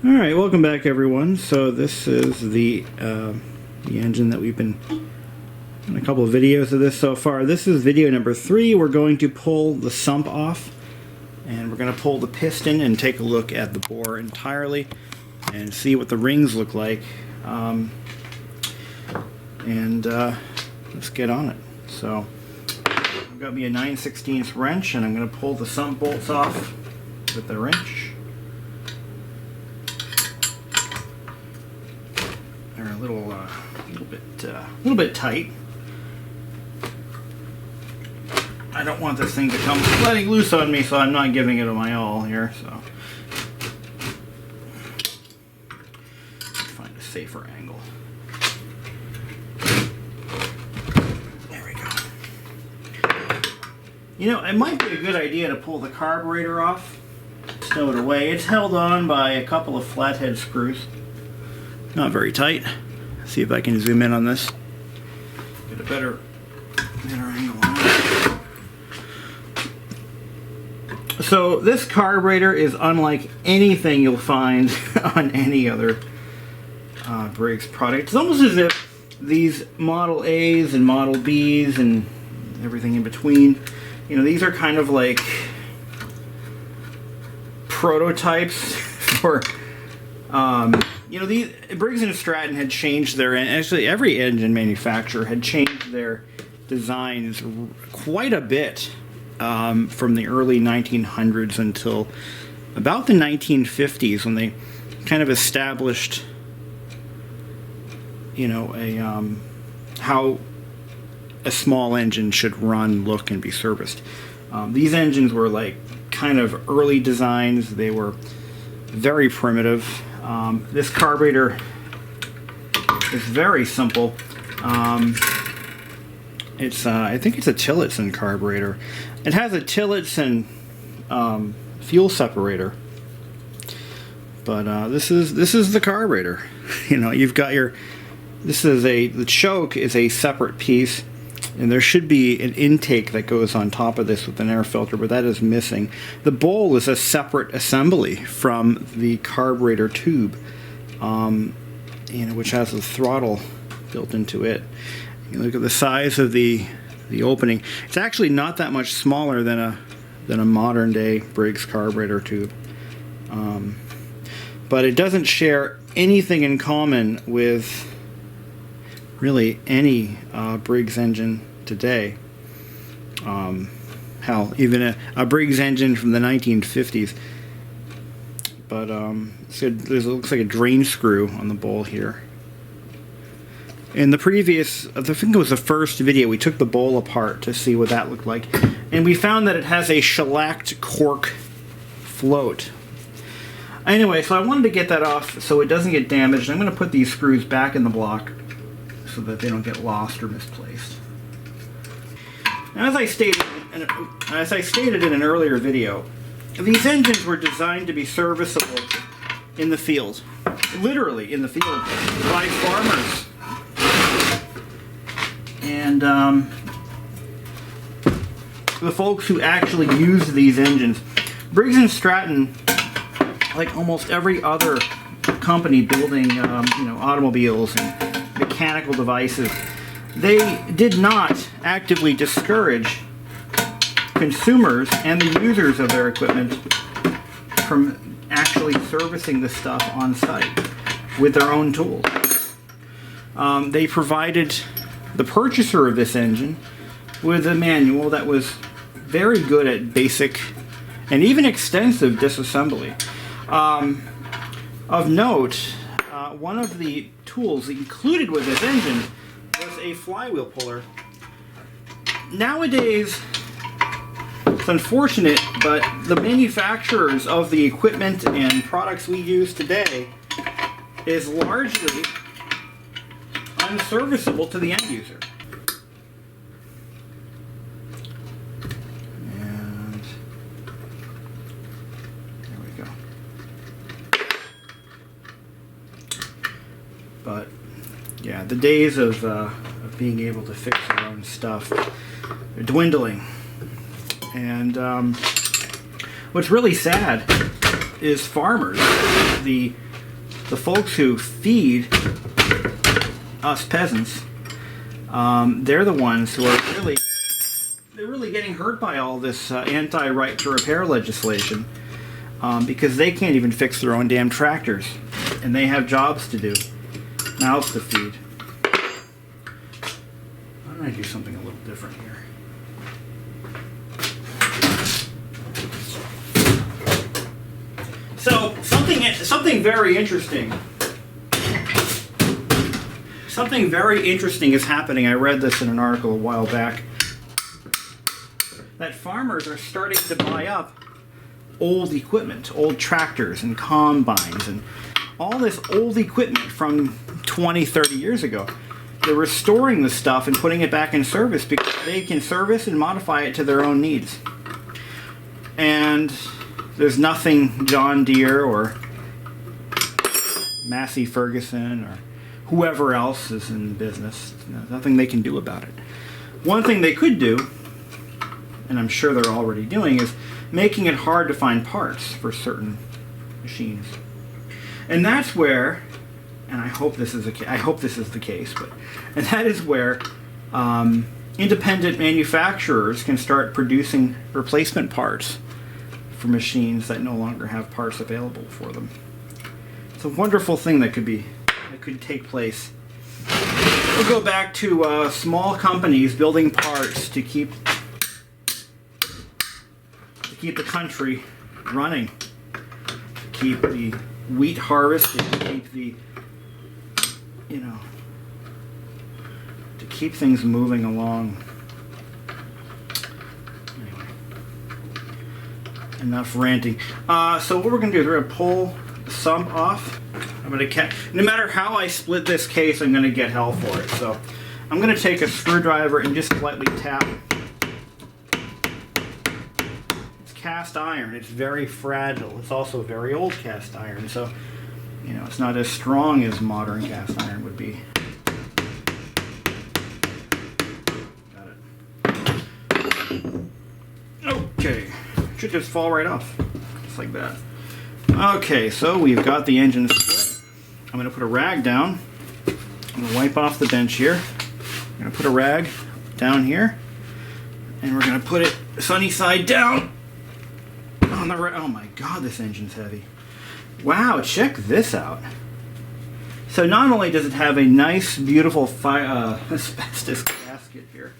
Alright, welcome back everyone. So this is the engine that we've been in a couple of videos of this so far. This is video number 3. We're going to pull the sump off and we're going to pull the piston and take a look at the bore entirely and see what the rings look like. Let's get on it. So I've got me a 9/16 wrench and I'm going to pull the sump bolts off with the wrench. They're a little bit tight. I don't want this thing to come letting loose on me, so I'm not giving it my all here. So find a safer angle. There we go. You know, it might be a good idea to pull the carburetor off, stow it away. It's held on by a couple of flathead screws. Not very tight. See if I can zoom in on this. Get a better angle on it. So this carburetor is unlike anything you'll find on any other Briggs product. It's almost as if these Model A's and Model B's and everything in between, you know, these are kind of like prototypes for you know, these Briggs and Stratton had changed their, actually every engine manufacturer had changed their designs quite a bit from the early 1900s until about the 1950s, when they kind of established, you know, how a small engine should run, look, and be serviced. These engines were like kind of early designs. They were very primitive. This carburetor is very simple. I think it's a Tillotson carburetor. It has a Tillotson fuel separator, but this is the carburetor. You know, you've got your. The choke is a separate piece, and there should be an intake that goes on top of this with an air filter, but that is missing. The bowl is a separate assembly from the carburetor tube, you know, which has a throttle built into it. You look at the size of the opening. It's actually not that much smaller than a modern day Briggs carburetor tube, but it doesn't share anything in common with really any Briggs engine today. Hell, even a Briggs engine from the 1950s. But so it looks like a drain screw on the bowl here. In the previous, I think it was the first video, we took the bowl apart to see what that looked like, and we found that it has a shellacked cork float. Anyway, so I wanted to get that off so it doesn't get damaged. I'm going to put these screws back in the block so that they don't get lost or misplaced. Now, as I stated in an earlier video, these engines were designed to be serviceable in the field, literally in the field, by farmers. And the folks who actually used these engines. Briggs and Stratton, like almost every other company building you know, automobiles and mechanical devices, they did not actively discourage consumers and the users of their equipment from actually servicing the stuff on site with their own tools. They provided the purchaser of this engine with a manual that was very good at basic and even extensive disassembly. Of note, one of the tools included with this engine was a flywheel puller. Nowadays, it's unfortunate, but the manufacturers of the equipment and products we use today is largely unserviceable to the end user. And there we go. But yeah, the days of being able to fix your own stuff are dwindling. And what's really sad is farmers, the the folks who feed us peasants, they're the ones who are really getting hurt by all this anti-right to repair legislation, because they can't even fix their own damn tractors, and they have jobs to do, mouths to feed. Why don't I do something a little different here? So something very interesting. Something very interesting is happening. I read this in an article a while back. That farmers are starting to buy up old equipment, old tractors and combines and all this old equipment from 20, 30 years ago. They're restoring the stuff and putting it back in service because they can service and modify it to their own needs. And there's nothing John Deere or Massey Ferguson or whoever else is in the business, nothing they can do about it. One thing they could do, and I'm sure they're already doing, is making it hard to find parts for certain machines. And that's where, and I hope this is the case, and that is where independent manufacturers can start producing replacement parts for machines that no longer have parts available for them. It's a wonderful thing that could take place. We'll go back to small companies building parts to keep the country running, to keep the wheat harvested, to keep the, to keep things moving along. Anyway, enough ranting. So what we're going to do is we're going to pull the sump off. I'm going to no matter how I split this case, I'm going to get hell for it. So I'm going to take a screwdriver and just lightly tap. It's cast iron. It's very fragile. It's also very old cast iron. So, it's not as strong as modern cast iron would be. Got it. Okay. Should just fall right off. Just like that. Okay, so we've got the engine split. I'm going to put a rag down. I'm going to wipe off the bench here. I'm going to put a rag down here. And we're going to put it sunny side down on the right. Oh my god, this engine's heavy. Wow, check this out. So not only does it have a nice, beautiful asbestos gasket here.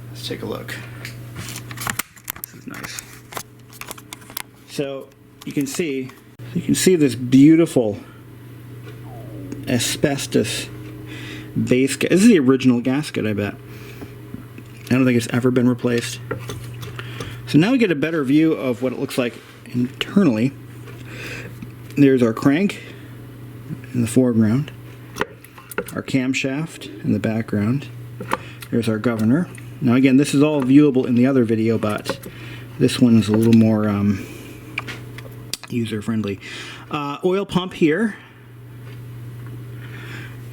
Let's take a look. This is nice. So you can see this beautiful asbestos base gasket. This is the original gasket, I bet. I don't think it's ever been replaced. So now we get a better view of what it looks like internally. There's our crank in the foreground, our camshaft in the background. There's our governor. Now again, this is all viewable in the other video, but this one is a little more user-friendly. Oil pump here.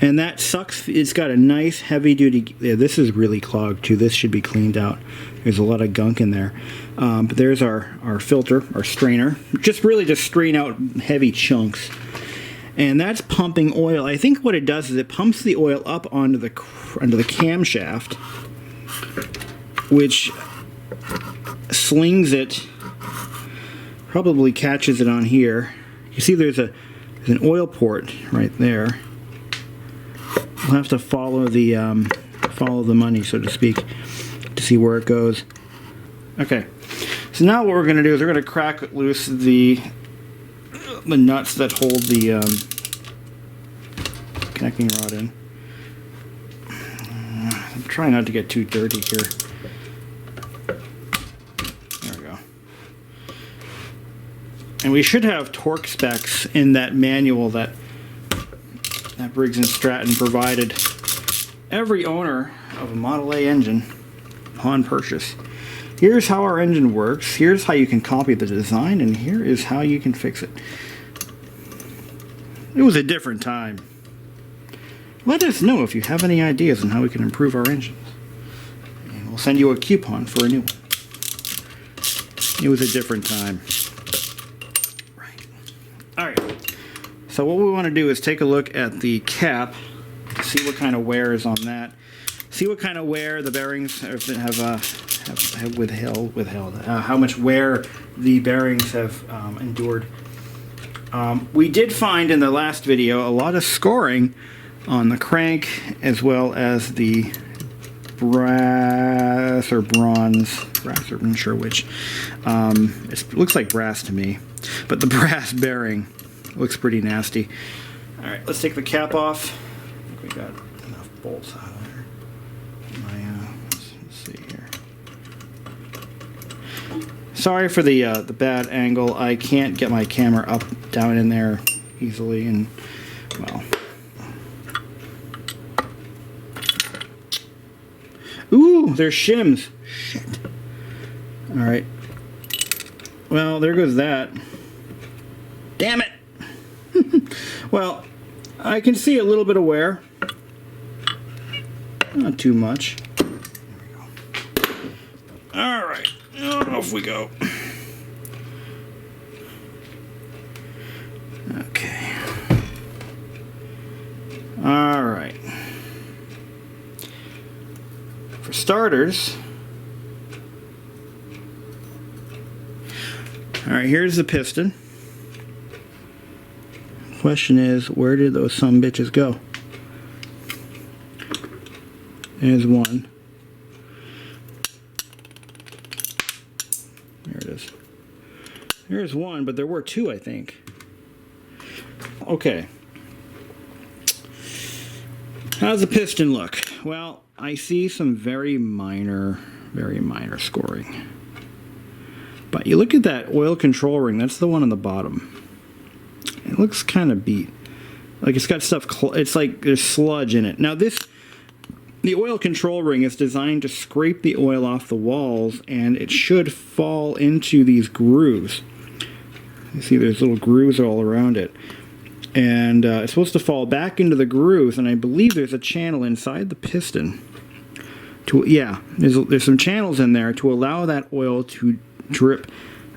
And that sucks. It's got a nice heavy-duty... Yeah, this is really clogged, too. This should be cleaned out. There's a lot of gunk in there. But there's our filter, our strainer. Just strain out heavy chunks. And that's pumping oil. I think what it does is it pumps the oil up onto the camshaft, which slings it, probably catches it on here. You see there's an oil port right there. We'll have to follow the money, so to speak, to see where it goes. Okay, so now what we're going to do is we're going to crack loose the nuts that hold the connecting rod in. I'm trying not to get too dirty here. There we go. And we should have torque specs in that manual that Briggs and Stratton provided every owner of a Model A engine upon purchase. Here's how our engine works, here's how you can copy the design, and here is how you can fix it. It was a different time. Let us know if you have any ideas on how we can improve our engines. And we'll send you a coupon for a new one. It was a different time. Right. All right. So what we want to do is take a look at the cap, see what kind of wear is on that, see what kind of wear the bearings have withheld, how much wear the bearings have endured. We did find in the last video a lot of scoring on the crank as well as the brass or bronze, brass, I'm not sure which. It looks like brass to me, but the brass bearing looks pretty nasty. All right, let's take the cap off. I think we got enough bolts out of there. Let's see here. Sorry for the bad angle. I can't get my camera up, down in there easily, and well. Ooh, there's shims. Shit. All right. Well, there goes that. Damn it. Well, I can see a little bit of wear. Not too much. There we go. All right. Off we go. Okay. All right. For starters, all right, here's the piston. Question is, where did those sumbitches go? There's one. There it is. There's one, but there were two, I think. Okay. How's the piston look? Well, I see some very minor scoring. But you look at that oil control ring, that's the one on the bottom. It looks kind of beat. Like it's got stuff, it's like there's sludge in it. Now the oil control ring is designed to scrape the oil off the walls, and it should fall into these grooves. You see there's little grooves all around it. And it's supposed to fall back into the grooves, and I believe there's a channel inside the piston. There's some channels in there to allow that oil to drip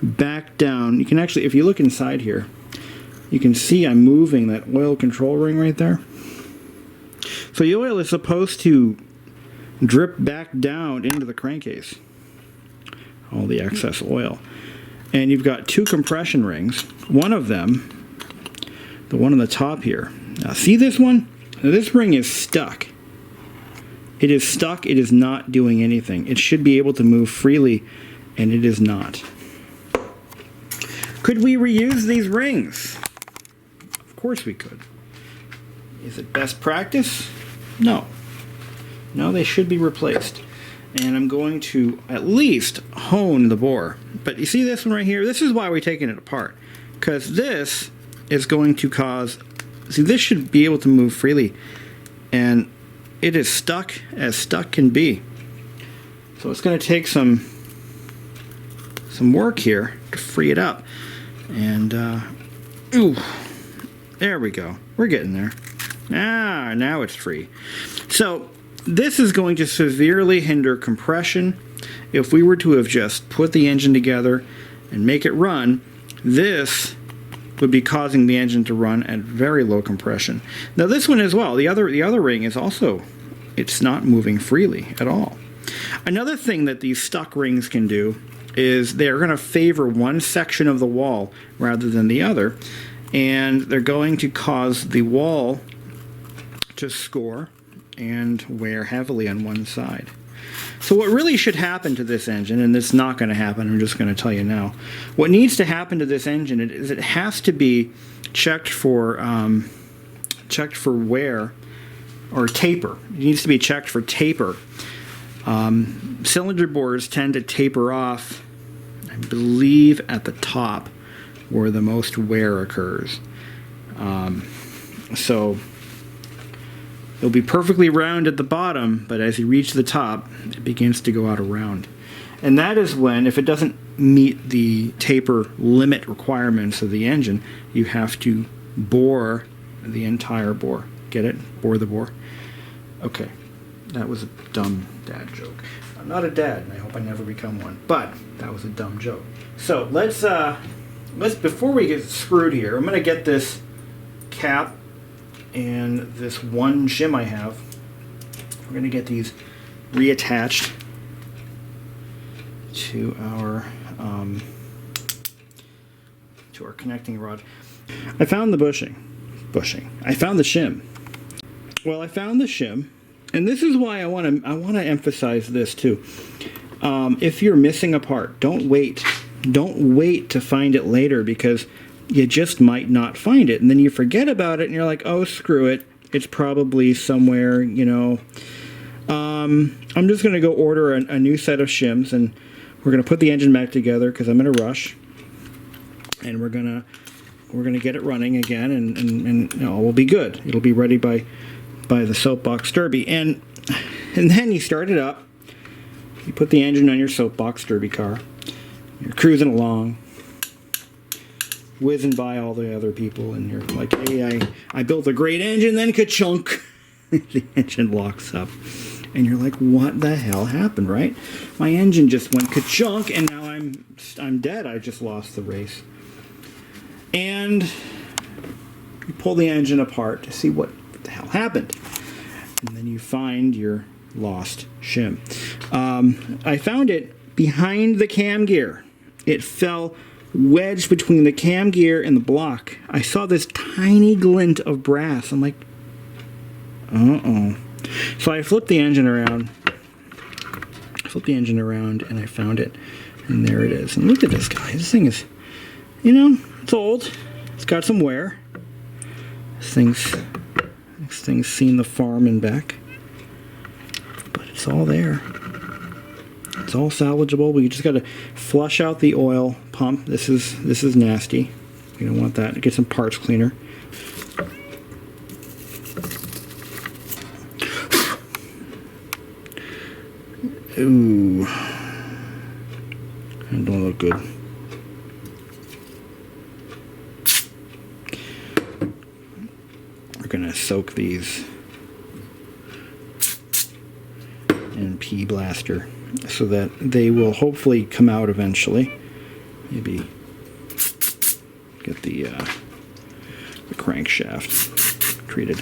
back down. You can actually, if you look inside here, you can see I'm moving that oil control ring right there. So the oil is supposed to drip back down into the crankcase, all the excess oil. And you've got two compression rings. One of them, the one on the top here. Now see this one? Now this ring is stuck. It is stuck. It is not doing anything. It should be able to move freely, and it is not. Could we reuse these rings? Of course we could. Is it best practice? No. No, they should be replaced. And I'm going to at least hone the bore. But you see this one right here? This is why we're taking it apart. Because this is going to cause... See, this should be able to move freely. And it is stuck as stuck can be. So it's going to take some work here to free it up. And, ooh, there we go. We're getting there. Now it's free. So this is going to severely hinder compression. If we were to have just put the engine together and make it run, this would be causing the engine to run at very low compression. Now this one as well, the other ring is also, it's not moving freely at all. Another thing that these stuck rings can do is they're going to favor one section of the wall rather than the other, and they're going to cause the wall to score and wear heavily on one side. So what really should happen to this engine, and it's not going to happen, I'm just going to tell you now, what needs to happen to this engine is it has to be checked for wear or taper. It needs to be checked for taper. Cylinder bores tend to taper off, I believe, at the top where the most wear occurs. So it'll be perfectly round at the bottom, but as you reach the top, it begins to go out around. And that is when, if it doesn't meet the taper limit requirements of the engine, you have to bore the entire bore. Get it? Bore the bore. Okay. That was a dumb dad joke. I'm not a dad, and I hope I never become one. But that was a dumb joke. So let's before we get screwed here, I'm gonna get this cap and this one shim I have. We're gonna get these reattached to our connecting rod. I found the bushing. I found the shim. Well, I found the shim, and this is why I want to emphasize this too. If you're missing a part, don't wait to find it later, because you just might not find it, and then you forget about it, and you're like, oh, screw it, it's probably somewhere, you know. I'm just going to go order a new set of shims, and we're going to put the engine back together because I'm in a rush, and we're gonna get it running again, and you know, we'll be good. It'll be ready by the soapbox derby, and then you start it up. You put the engine on your soapbox derby car. You're cruising along, whizzing by all the other people, and you're like, hey, I built a great engine, then ka-chunk. The engine locks up, and you're like, what the hell happened, right? My engine just went ka-chunk, and now I'm dead. I just lost the race. And you pull the engine apart to see what the hell happened, and then you find your lost shim. I found it behind the cam gear. It fell wedged between the cam gear and the block. I saw this tiny glint of brass. I'm like, uh-oh. So I flipped the engine around. And I found it. And there it is. And look at this guy. This thing is, you know, it's old. It's got some wear. This thing's seen the farm and back. But it's all there. It's all salvageable. We just got to flush out the oil pump. This is nasty. You don't want that. Get some parts cleaner. Ooh, that don't look good. We're gonna soak these in pea blaster so that they will hopefully come out eventually. Maybe get the crankshaft treated.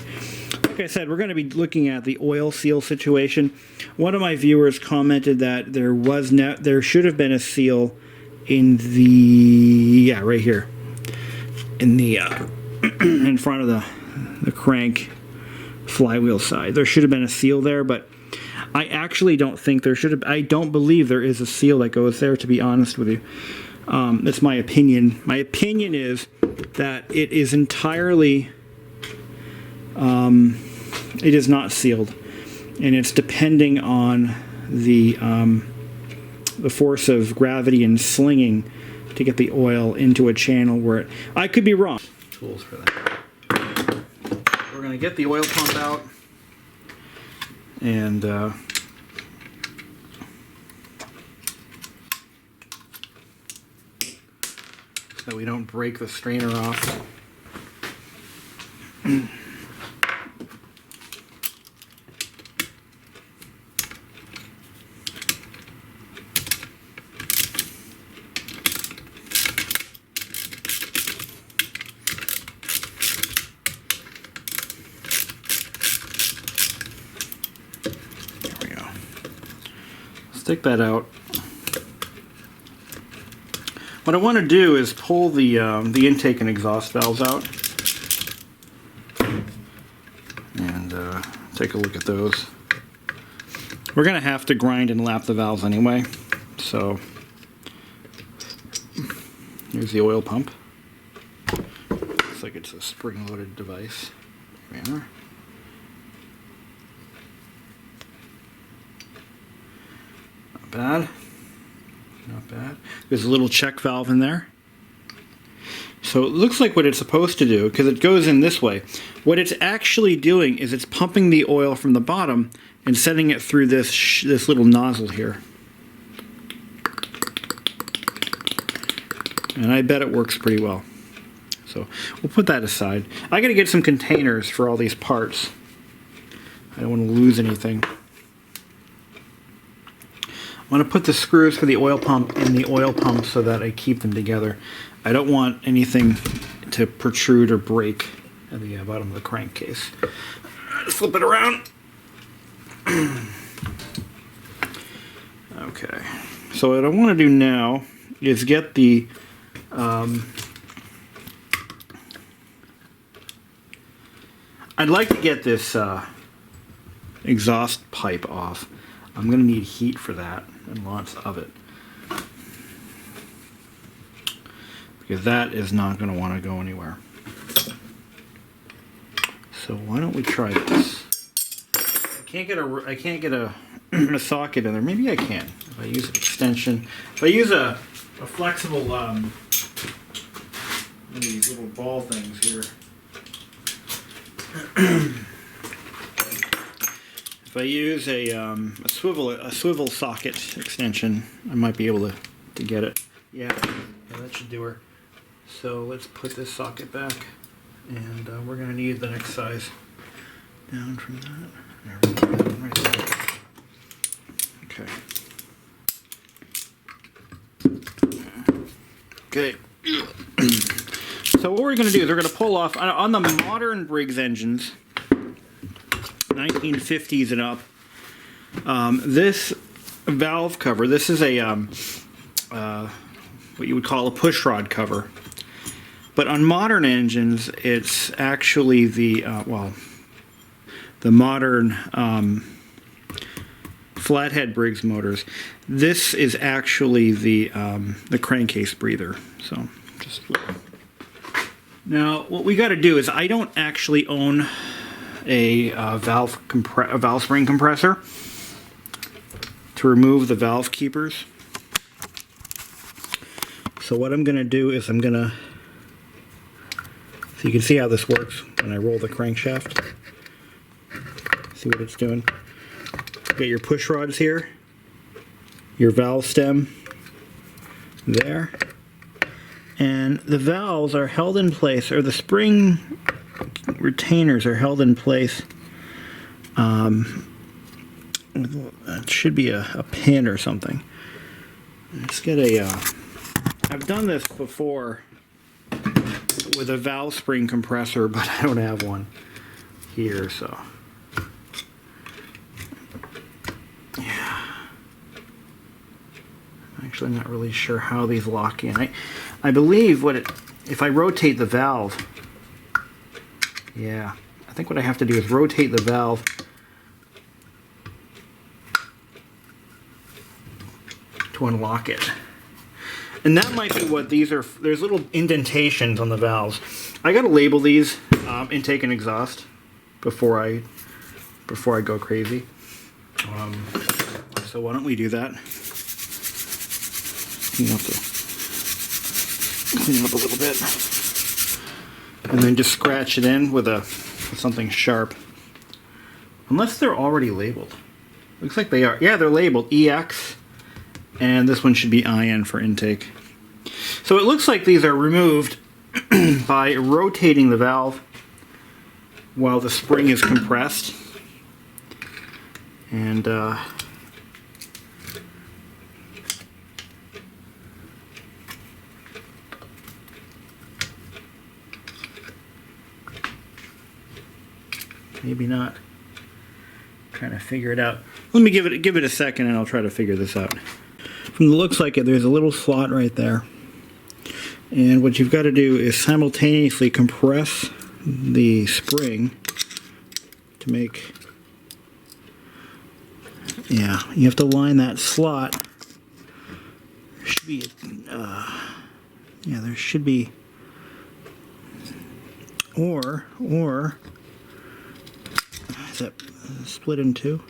Like I said, we're going to be looking at the oil seal situation. One of my viewers commented that there should have been a seal in the right here in the in front of the crank flywheel side. There should have been a seal there, but I actually don't think there should have. I don't believe there is a seal that goes there, to be honest with you. That's my opinion. My opinion is that it is entirely it is not sealed, and it's depending on the force of gravity and slinging to get the oil into a channel where it. I could be wrong. Tools for that. We're going to get the oil pump out, and so we don't break the strainer off. Take that out. What I want to do is pull the intake and exhaust valves out, and take a look at those. We're going to have to grind and lap the valves anyway. So here's the oil pump. Looks like it's a spring-loaded device. Here we are. Bad. Not bad. There's a little check valve in there. So it looks like what it's supposed to do, because it goes in this way. What it's actually doing is it's pumping the oil from the bottom and sending it through this little nozzle here. And I bet it works pretty well. So we'll put that aside. I gotta get some containers for all these parts. I don't want to lose anything. I want to put the screws for the oil pump in the oil pump so that I keep them together. I don't want anything to protrude or break at the bottom of the crankcase. Flip it around. Okay. So what I want to do now is get the I'd like to get this exhaust pipe off. I'm going to need heat for that, and lots of it. Because that is not going to want to go anywhere. So why don't we try this? I can't get a socket in there. Maybe I can if I use an extension. If I use a flexible one of these little ball things here. If I use a swivel socket extension, I might be able to get it. Yeah, that should do her. So let's put this socket back, and we're going to need the next size down from that. There we go, that one right there. Okay. Okay. So what we're going to do is we're going to pull off on the modern Briggs engines, 1950s and up. This valve cover, this is a what you would call a push rod cover. But on modern engines, it's actually the modern flathead Briggs motors. This is actually the crankcase breather. So just now, what we got to do is I don't actually own a valve spring compressor to remove the valve keepers. So what I'm going to do is I'm going to, so you can see how this works when I roll the crankshaft. See what it's doing. Get your push rods here, your valve stem there, and the valves are held in place, or the spring retainers are held in place. It should be a pin or something. Let's get a, I've done this before with a valve spring compressor, but I don't have one here, so. Yeah. Actually, I'm not really sure how these lock in. I believe if I rotate the valve, yeah, I think what I have to do is rotate the valve to unlock it. And that might be what these are. There's little indentations on the valves. I gotta label these intake and exhaust before I go crazy. So why don't we do that? You have to clean it up a little bit, and then just scratch it in with something sharp. Unless they're already labeled. Looks like they are. Yeah, they're labeled EX, and this one should be IN for intake. So it looks like these are removed by rotating the valve while the spring is compressed. And maybe not. Trying to figure it out. Let me give it a second, and I'll try to figure this out. From the looks like it, there's a little slot right there, and what you've got to do is simultaneously compress the spring to make. Yeah, you have to line that slot. There should be, yeah, there should be, or is that split in two?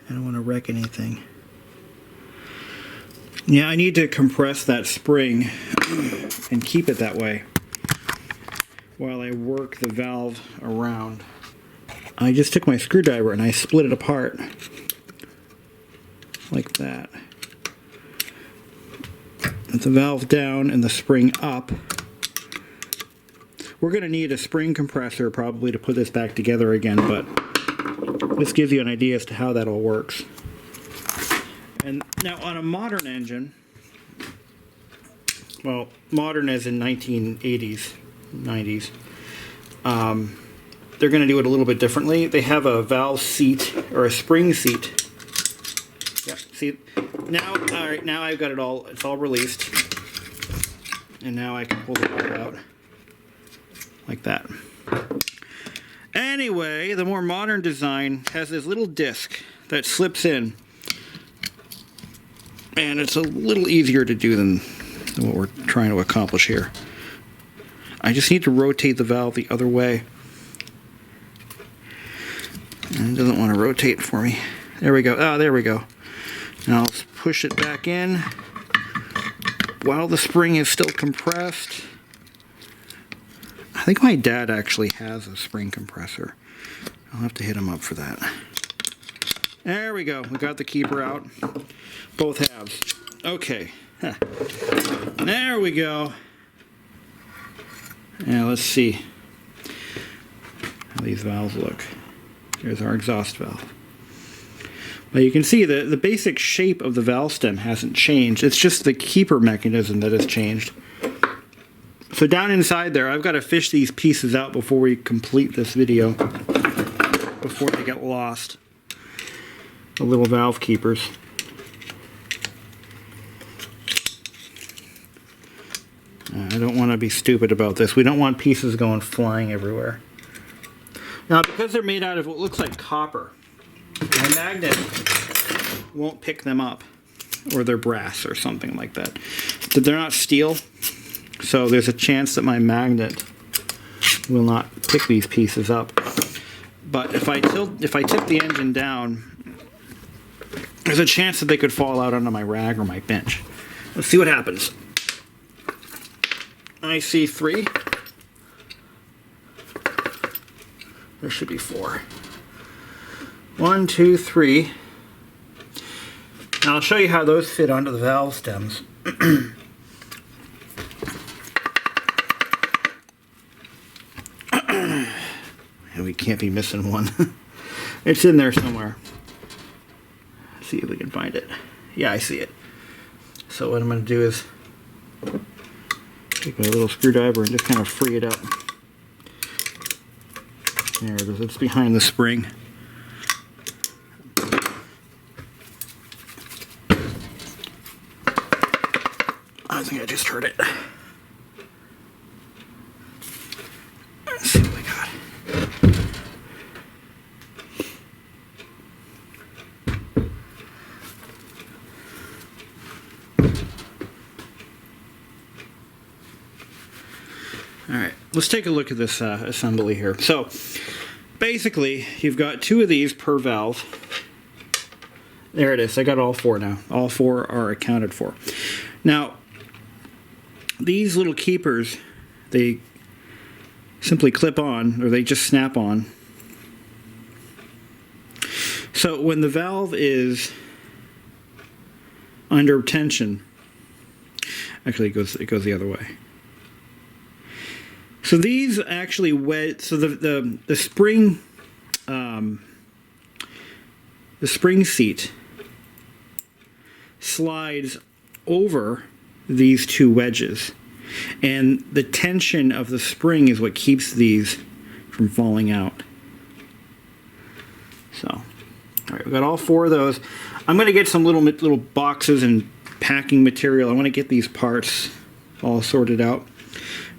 I don't want to wreck anything. Yeah, I need to compress that spring and keep it that way while I work the valve around. I just took my screwdriver and I split it apart like that. With the valve down and the spring up. We're going to need a spring compressor probably to put this back together again, but This gives you an idea as to how that all works. And now on a modern engine, well, modern as in 1980s, 90s, they're going to do it a little bit differently. They have a valve seat or a spring seat. Yeah, see, now, all right, now I've got it all, it's all released. And now I can pull the valve out like that. Anyway, the more modern design has this little disc that slips in. And it's a little easier to do than what we're trying to accomplish here. I just need to rotate the valve the other way. And it doesn't want to rotate for me. There we go. Ah, there we go. Now let's push it back in while the spring is still compressed. I think my dad actually has a spring compressor. I'll have to hit him up for that. There we go. We got the keeper out. Both halves. Okay. Huh. There we go. Now let's see how these valves look. Here's our exhaust valve. Well, you can see the basic shape of the valve stem hasn't changed. It's just the keeper mechanism that has changed. So down inside there, I've got to fish these pieces out before we complete this video, before they get lost. The little valve keepers. I don't want to be stupid about this. We don't want pieces going flying everywhere. Now, because they're made out of what looks like copper, my magnet won't pick them up, or they're brass or something like that. But they're not steel, so there's a chance that my magnet will not pick these pieces up. But if I tip the engine down, there's a chance that they could fall out onto my rag or my bench. Let's see what happens. I see 3. There should be 4. 1, 2, 3. Now I'll show you how those fit onto the valve stems. And we can't be missing one. It's in there somewhere. Let's see if we can find it. Yeah, I see it. So what I'm going to do is take a little screwdriver and just kind of free it up. There it is. It's behind the spring. I think I just heard it. Let's see what we got. Alright, let's take a look at this assembly here. So, basically, you've got 2 of these per valve. There it is. I got all 4 now. All 4 are accounted for. Now, these little keepers, they simply clip on, or they just snap on. So when the valve is under tension, actually it goes the other way. So these actually wedge. So the spring seat slides over these 2 wedges, and the tension of the spring is what keeps these from falling out. So, all right, we've got all 4 of those. I'm going to get some little boxes and packing material. I want to get these parts all sorted out.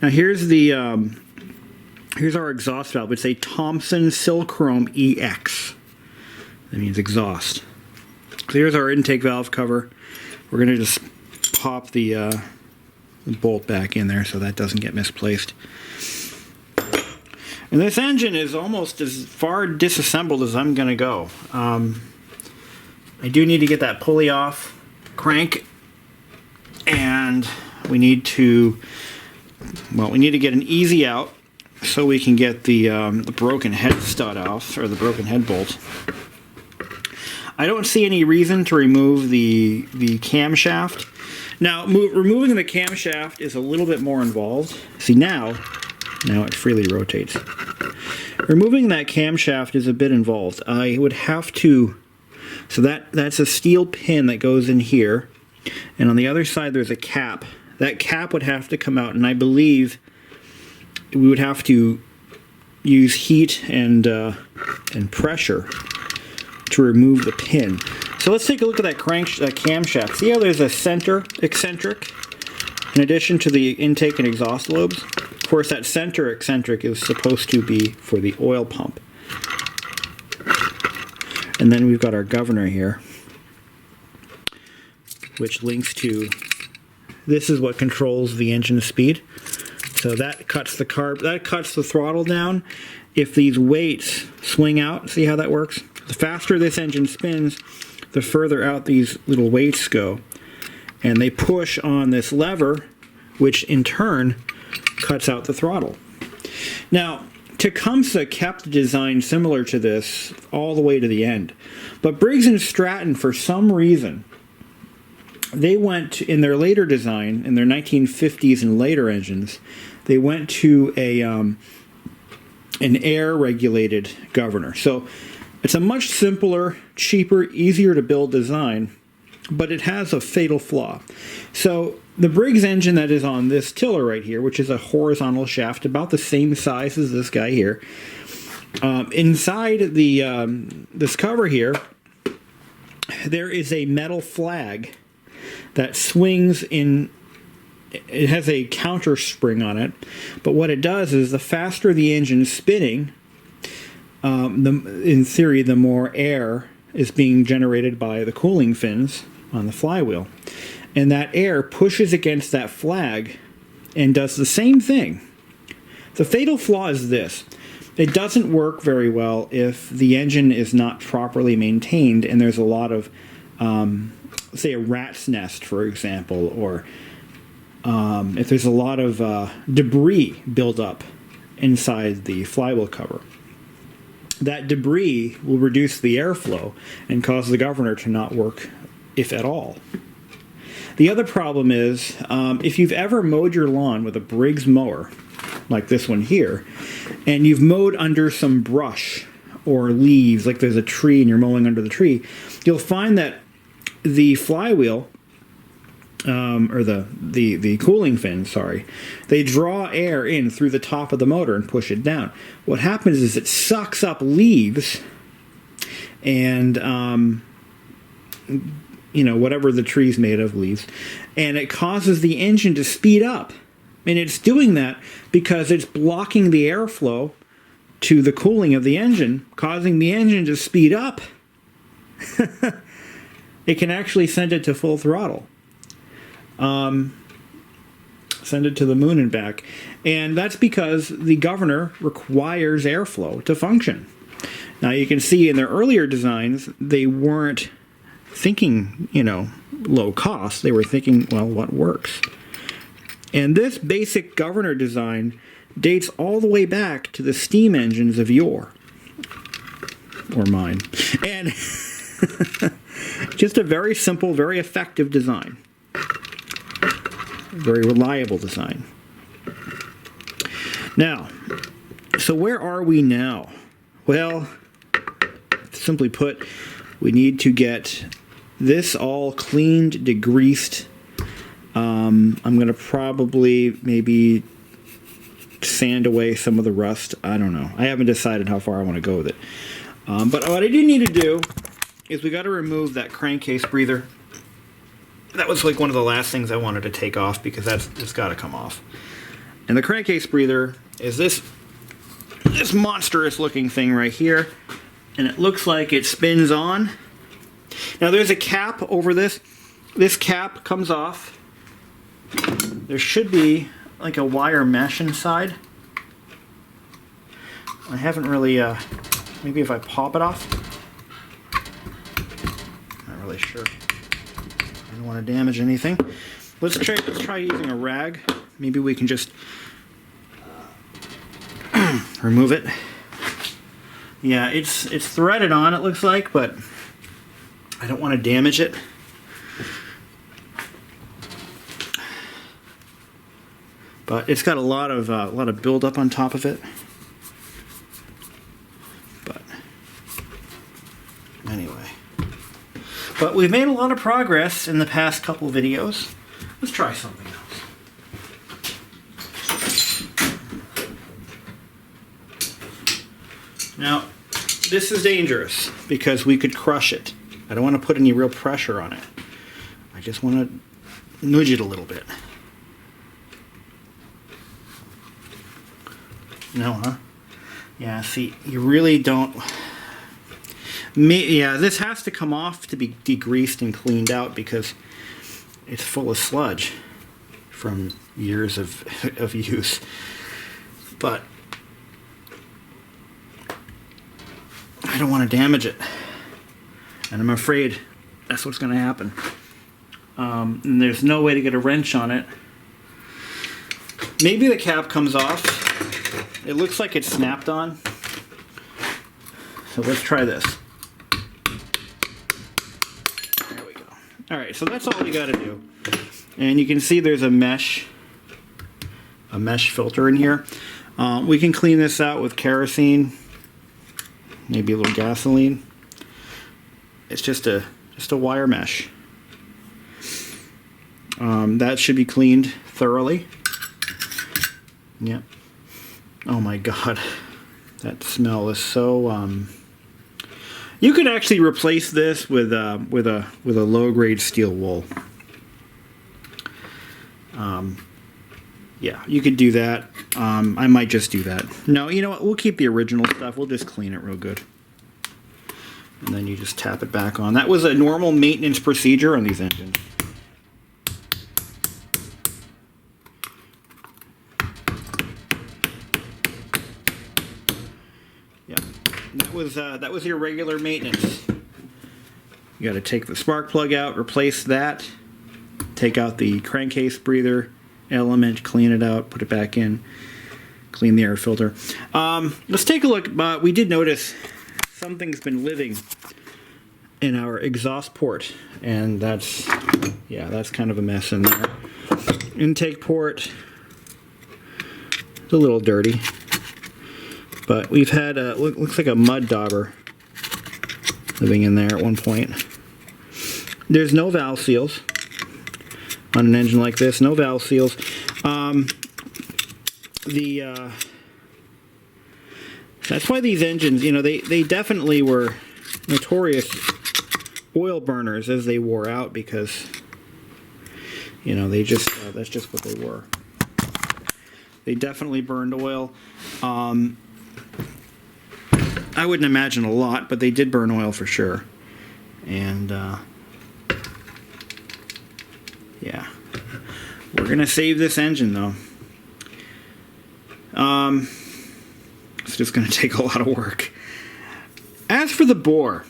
Now here's here's our exhaust valve. It's a Thomson Silchrome EX. That means exhaust. So here's our intake valve cover. We're going to just pop the bolt back in there so that doesn't get misplaced. And this engine is almost as far disassembled as I'm going to go. I do need to get that pulley off, crank, and we need to get an easy out so we can get the broken head stud off, or the broken head bolt. I don't see any reason to remove the camshaft. Now, removing the camshaft is a little bit more involved. See, now it freely rotates. Removing that camshaft is a bit involved. I would have to, so that's a steel pin that goes in here, and on the other side there's a cap. That cap would have to come out, and I believe we would have to use heat and pressure to remove the pin. So let's take a look at that camshaft. See how there's a center eccentric in addition to the intake and exhaust lobes? Of course, that center eccentric is supposed to be for the oil pump. And then we've got our governor here, which links to, this is what controls the engine speed. So that cuts the throttle down. If these weights swing out, see how that works? The faster this engine spins, the further out these little weights go. And they push on this lever, which in turn cuts out the throttle. Now, Tecumseh kept a design similar to this all the way to the end. But Briggs and Stratton, for some reason, they went, in their later design, in their 1950s and later engines, they went to an air-regulated governor. So it's a much simpler, cheaper, easier to build design, but it has a fatal flaw. So the Briggs engine that is on this tiller right here, which is a horizontal shaft about the same size as this guy here, inside this cover here, there is a metal flag that swings in. It has a counter spring on it, but what it does is the faster the engine is spinning, in theory, the more air is being generated by the cooling fins on the flywheel. And that air pushes against that flag and does the same thing. The fatal flaw is this. It doesn't work very well if the engine is not properly maintained and there's a lot of, say, a rat's nest, for example, or if there's a lot of debris built up inside the flywheel cover. That debris will reduce the airflow and cause the governor to not work, if at all. The other problem is, if you've ever mowed your lawn with a Briggs mower, like this one here, and you've mowed under some brush or leaves, like there's a tree and you're mowing under the tree, you'll find that the flywheel, or the cooling fins, sorry, they draw air in through the top of the motor and push it down. What happens is it sucks up leaves and, whatever the tree's made of, leaves, and it causes the engine to speed up. And it's doing that because it's blocking the airflow to the cooling of the engine, causing the engine to speed up. It can actually send it to full throttle. Send it to the moon and back. And that's because the governor requires airflow to function. Now you can see in their earlier designs, they weren't thinking, low cost. They were thinking, well, what works? And this basic governor design dates all the way back to the steam engines of yore. Or mine. And just a very simple, very effective design. Very reliable design. Now, so where are we now? Well, simply put, we need to get this all cleaned, degreased. I'm going to probably maybe sand away some of the rust. I don't know. I haven't decided how far I want to go with it. But what I do need to do is we got to remove that crankcase breather. That was like one of the last things I wanted to take off because it's got to come off. And the crankcase breather is this monstrous looking thing right here. And it looks like it spins on. Now there's a cap over this. This cap comes off. There should be like a wire mesh inside. I haven't really, maybe if I pop it off. Not really sure. I don't want to damage anything. Let's try using a rag. Maybe we can just remove it. Yeah, it's threaded on, it looks like, but I don't want to damage it. But it's got a lot of buildup on top of it. But we've made a lot of progress in the past couple videos. Let's try something else. Now, this is dangerous because we could crush it. I don't want to put any real pressure on it. I just want to nudge it a little bit. No, huh? Yeah, see, you really don't... Yeah, this has to come off to be degreased and cleaned out because it's full of sludge from years of use. But I don't want to damage it. And I'm afraid that's what's going to happen. And there's no way to get a wrench on it. Maybe the cap comes off. It looks like it's snapped on. So let's try this. There we go. Alright, so that's all we got to do. And you can see there's a mesh filter in here. We can clean this out with kerosene, maybe a little gasoline. It's just a wire mesh. That should be cleaned thoroughly. Yep. Oh my god, that smell is so. You could actually replace this with a low grade steel wool. Yeah, you could do that. I might just do that. No, you know what? We'll keep the original stuff. We'll just clean it real good. And then you just tap it back on. That was a normal maintenance procedure on these engines. Yeah, that was your regular maintenance. You got to take the spark plug out, replace that, take out the crankcase breather element, clean it out, put it back in, clean the air filter. Let's take a look. We did notice something's been living in our exhaust port, and that's kind of a mess in there. Intake port, it's a little dirty, but we've had looks like a mud dauber living in there at one point. There's no valve seals on an engine like this. No valve seals. That's why these engines, you know, they definitely were notorious oil burners as they wore out, because, you know, they just that's just what they were. They definitely burned oil. I wouldn't imagine a lot, but they did burn oil for sure. And yeah, we're gonna save this engine though. It's just gonna take a lot of work. As for the bore,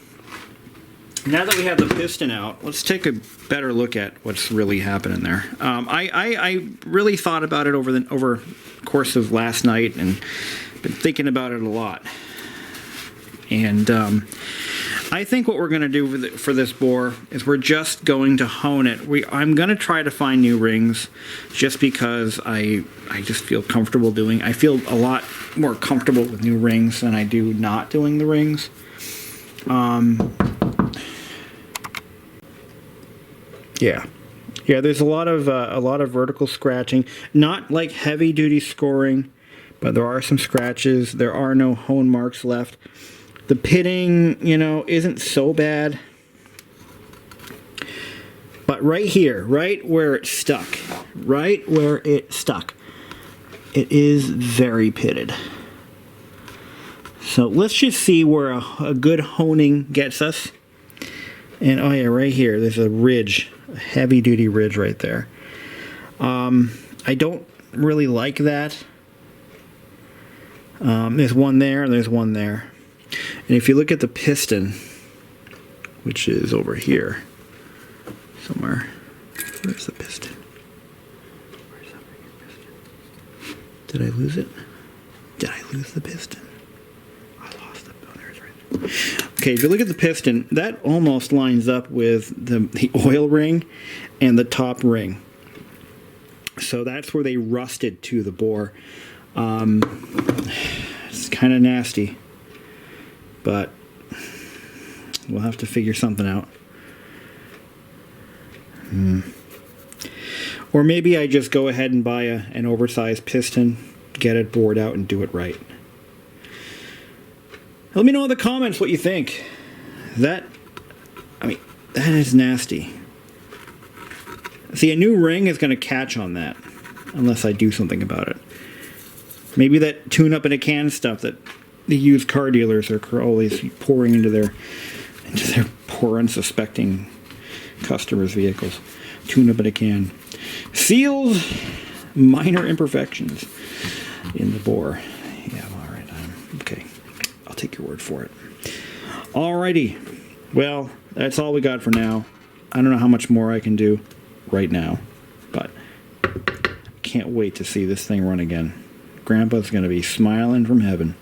now that we have the piston out, let's take a better look at what's really happening there. I really thought about it over the course of last night and been thinking about it a lot. And I think what we're going to do for this bore is we're just going to hone it. I'm going to try to find new rings, just because I just feel comfortable doing. I feel a lot more comfortable with new rings than I do not doing the rings. Yeah. There's a lot of vertical scratching, not like heavy duty scoring, but there are some scratches. There are no hone marks left. The pitting, you know, isn't so bad. But right here, right where it stuck, it is very pitted. So let's just see where a good honing gets us. And oh yeah, right here, there's a ridge, a heavy duty ridge right there. I don't really like that. There's one there and there's one there. And if you look at the piston, which is over here somewhere, where's the piston? Where's that piston? Did I lose it? Did I lose the piston? I lost the piston. Okay, if you look at the piston, that almost lines up with the oil ring and the top ring. So that's where they rusted to the bore. It's kind of nasty, but we'll have to figure something out. Or maybe I just go ahead and buy an oversized piston, get it bored out, and do it right. Let me know in the comments what you think. That is nasty. See, a new ring is going to catch on that, unless I do something about it. Maybe that tune-up in a can stuff that the used car dealers are always pouring into their poor, unsuspecting customers' vehicles. Tune-up in a can. Seals, minor imperfections in the bore. Yeah, all right. Okay, I'll take your word for it. Alrighty. Well, that's all we got for now. I don't know how much more I can do right now, but can't wait to see this thing run again. Grandpa's going to be smiling from heaven.